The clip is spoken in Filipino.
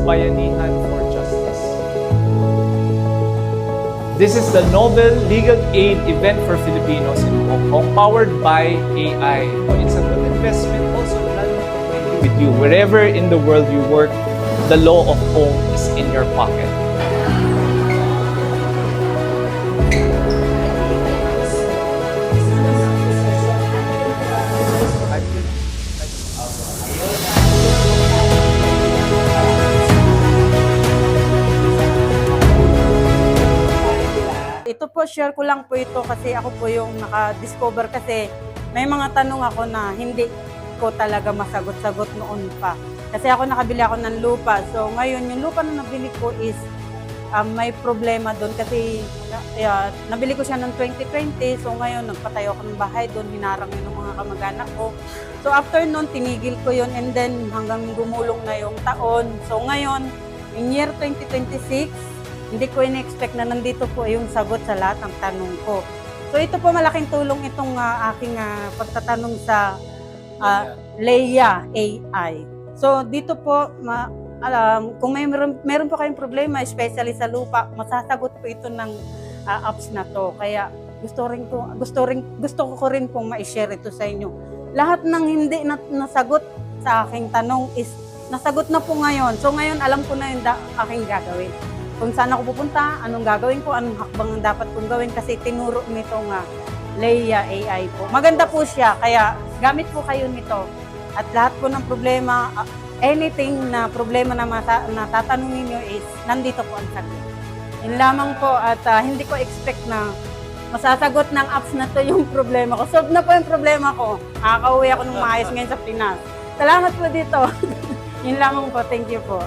Bayanihan for Justice. This is the Nobel Legal Aid event for Filipinos in Hong Kong, powered by AI. It's a good investment also with you. Wherever in the world you work, the law of home is in your pocket. Ito po, share ko lang po ito kasi ako po yung naka-discover kasi may mga tanong ako na hindi ko talaga masagot-sagot noon pa. Kasi ako nakabili ako ng lupa. So ngayon, yung lupa na nabili ko is may problema doon kasi nabili ko siya noong 2020. So ngayon, nagpatayo ako ng bahay doon, hinarang yun ng mga kamag-anak ko. So after noon, tinigil ko yun and then hanggang gumulong na yung taon. So ngayon, in year 2026, hindi ko in-expect na nandito po yung sagot sa lahat ng tanong ko. So ito po malaking tulong itong aking pagtatanong sa Leia AI. So dito po, kung meron po kayong problema, especially sa lupa, masasagot po ito ng apps na to. Kaya gusto ko rin pong ma-share ito sa inyo. Lahat ng hindi nasagot sa aking tanong is nasagot na po ngayon. So ngayon alam ko na yung aking gagawin. Kung saan ako pupunta, anong gagawin ko, anong hakbang ang dapat kong gawin kasi tinuro nitong Leia AI po. Maganda po siya, kaya gamit po kayo nito. At lahat po ng problema, anything na problema na tatanungin nyo is nandito po ang sagot. Yun lamang po at hindi ko expect na masasagot ng apps na to yung problema ko. Solve na po yung problema ko. Nakakauwi ako ng maayos ngayon sa Pinas. Salamat po dito. Yun lamang po. Thank you po.